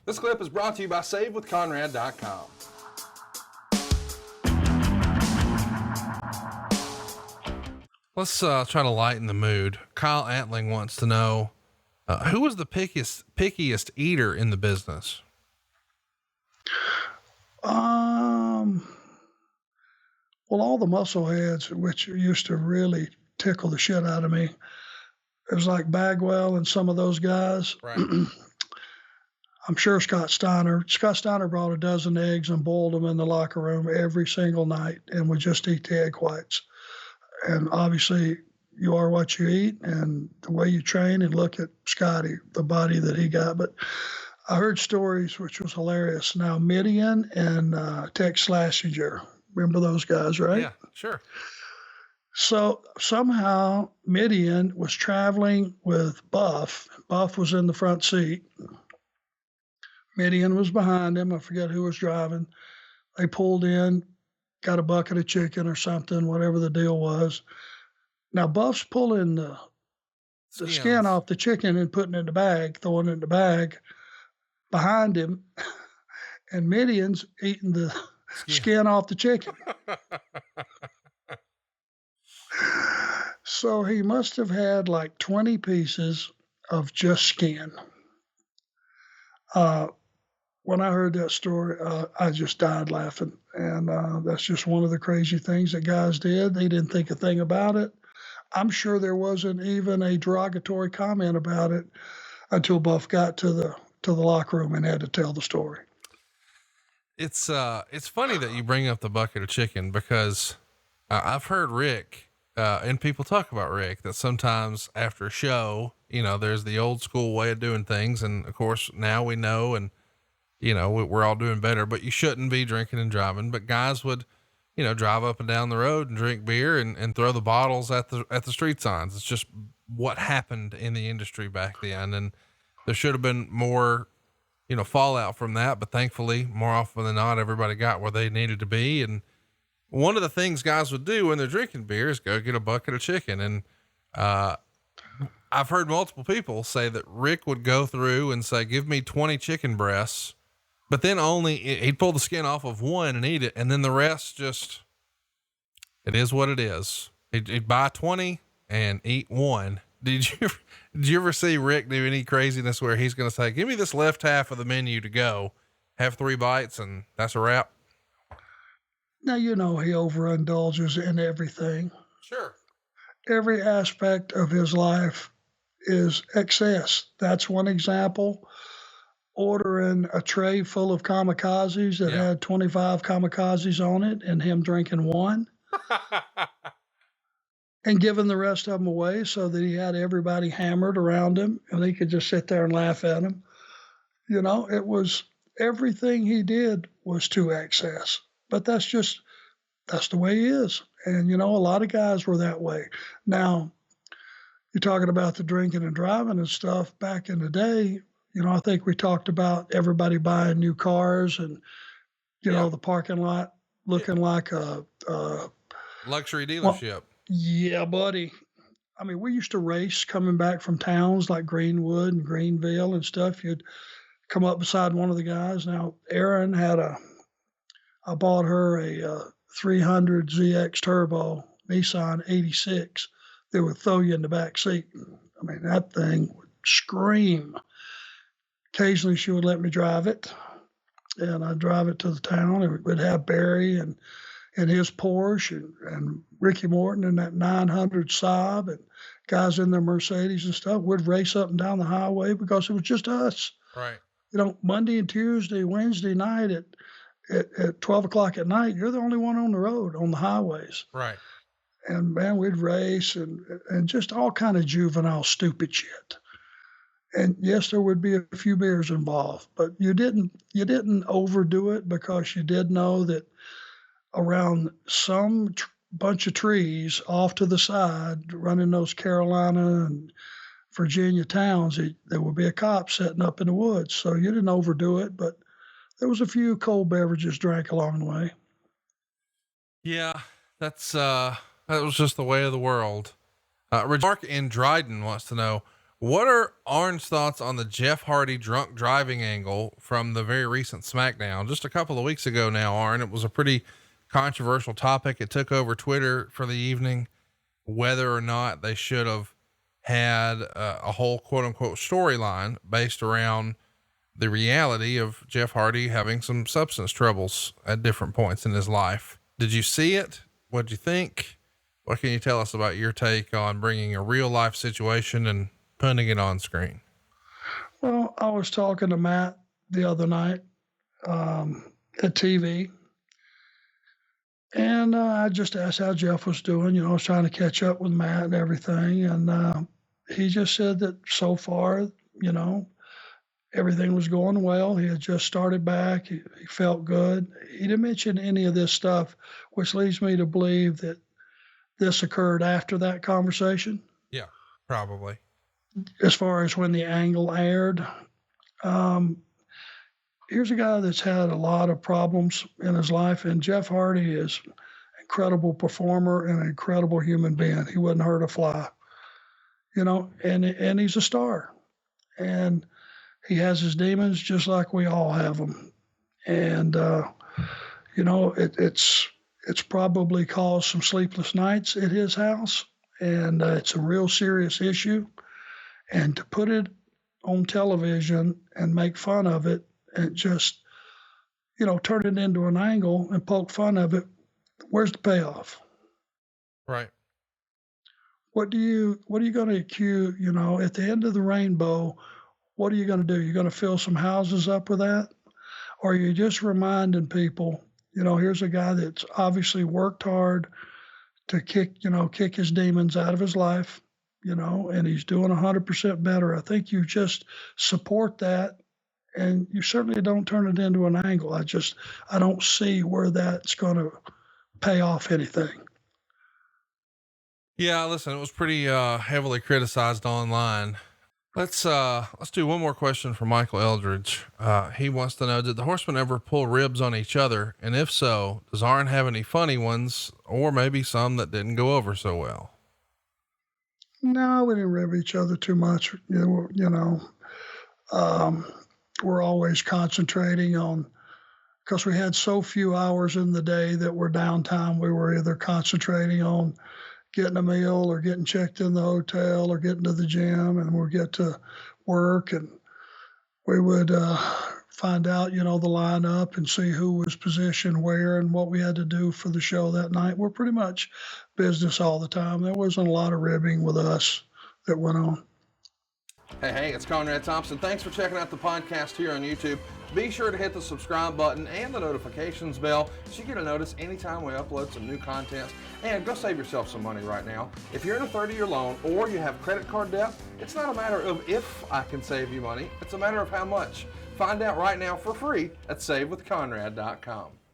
This clip is brought to you by SaveWithConrad.com. Let's try to lighten the mood. Kyle Atling wants to know, who was the pickiest eater in the business? Well, all the muscleheads, which used to really tickle the shit out of me. It was like Bagwell and some of those guys. Right. I'm sure Scott Steiner brought a dozen eggs and boiled them in the locker room every single night and would just eat the egg whites. And obviously you are what you eat and the way you train, and look at Scotty, the body that he got. But I heard stories, which was hilarious. Now, Midian and Tex Schlesinger, remember those guys, right? Yeah, sure. So somehow Midian was traveling with Buff. Buff was in the front seat. Midian was behind him. I forget who was driving. They pulled in, got a bucket of chicken or something, whatever the deal was. Now Buff's pulling the skin off the chicken and putting it in the bag, throwing it in the bag behind him. And Midian's eating the skin off the chicken. So he must have had like 20 pieces of just skin. When I heard that story, I just died laughing. And that's just one of the crazy things that guys did. They didn't think a thing about it. I'm sure there wasn't even a derogatory comment about it until Buff got to the locker room and had to tell the story. It's funny that you bring up the bucket of chicken, because I've heard Rick, and people talk about Rick, that sometimes after a show, there's the old school way of doing things. And of course now we know, and we're all doing better, but you shouldn't be drinking and driving. But guys would, drive up and down the road and drink beer and throw the bottles at the street signs. It's just what happened in the industry back then. And there should have been more, fallout from that, but thankfully more often than not, everybody got where they needed to be. And one of the things guys would do when they're drinking beer is go get a bucket of chicken. And, I've heard multiple people say that Rick would go through and say, give me 20 chicken breasts, but then he'd pull the skin off of one and eat it. And then the rest it is what it is. He'd buy 20 and eat one. Did you ever see Rick do any craziness where he's going to say, give me this left half of the menu to go, have 3 bites, and that's a wrap? Now, he overindulges in everything. Sure. Every aspect of his life is excess. That's one example. Ordering a tray full of kamikazes that had 25 kamikazes on it and him drinking one and giving the rest of them away so that he had everybody hammered around him and he could just sit there and laugh at him. It was everything he did was to excess, but that's the way he is. And, a lot of guys were that way. Now, you're talking about the drinking and driving and stuff back in the day. I think we talked about everybody buying new cars and, the parking lot looking like a luxury dealership. Well, yeah, buddy. I mean, we used to race coming back from towns like Greenwood and Greenville and stuff. You'd come up beside one of the guys. Now, Erin I bought her a 300 ZX Turbo Nissan 86 that would throw you in the back seat. I mean, that thing would scream. Occasionally she would let me drive it, and I'd drive it to the town, and we'd have Barry and his Porsche and Ricky Morton in that 900 Saab and guys in their Mercedes and stuff. We'd race up and down the highway because it was just us. Right. Monday and Tuesday, Wednesday night at 12 o'clock at night, you're the only one on the road, on the highways. Right. And man, we'd race and just all kind of juvenile, stupid shit. And yes, there would be a few beers involved, but you didn't overdo it, because you did know that around some bunch of trees off to the side, running those Carolina and Virginia towns, there would be a cop setting up in the woods. So you didn't overdo it, but there was a few cold beverages drank along the way. Yeah, that was just the way of the world. Mark in Dryden wants to know, What are Arn's thoughts on the Jeff Hardy drunk driving angle from the very recent SmackDown just a couple of weeks ago now, Arn? It was a pretty controversial topic. It took over Twitter for the evening, whether or not they should have had a whole quote unquote storyline based around the reality of Jeff Hardy having some substance troubles at different points in his life. Did you see it? What'd you think? What can you tell us about your take on bringing a real life situation and putting it on screen? Well, I was talking to Matt the other night at TV, and I just asked how Jeff was doing. You know, I was trying to catch up with Matt and everything, and he just said that so far, you know, everything was going well. He had just started back. He felt good. He didn't mention any of this stuff, which leads me to believe that this occurred after that conversation. Yeah, probably. As far as when the angle aired, here's a guy that's had a lot of problems in his life, and Jeff Hardy is an incredible performer and an incredible human being. He wouldn't hurt a fly, you know, and he's a star, and he has his demons just like we all have them. And, you know, it's probably caused some sleepless nights at his house, and it's a real serious issue. And to put it on television and make fun of it and just, you know, turn it into an angle and poke fun of it, where's the payoff? Right. What are you going to accuse, you know, at the end of the rainbow, what are you going to do? You're going to fill some houses up with that? Or are you just reminding people, you know, here's a guy that's obviously worked hard to kick his demons out of his life, you know, and he's doing 100% better. I think you just support that, and you certainly don't turn it into an angle. I don't see where that's going to pay off anything. Yeah, listen, it was pretty heavily criticized online. Let's do one more question from Michael Eldridge. He wants to know, did the Horsemen ever pull ribs on each other? And if so, does Arn have any funny ones, or maybe some that didn't go over so well? No, we didn't rib each other too much. We're always concentrating on, because we had so few hours in the day that were downtime. We were either concentrating on getting a meal or getting checked in the hotel or getting to the gym, and we'd get to work, and we would find out, you know, the lineup and see who was positioned where and what we had to do for the show that night. We're pretty much business all the time. There wasn't a lot of ribbing with us that went on. Hey, it's Conrad Thompson. Thanks for checking out the podcast here on YouTube. Be sure to hit the subscribe button and the notifications bell so you get a notice anytime we upload some new content. And go save yourself some money right now. If you're in a 30-year loan or you have credit card debt, it's not a matter of if I can save you money. It's a matter of how much. Find out right now for free at SaveWithConrad.com.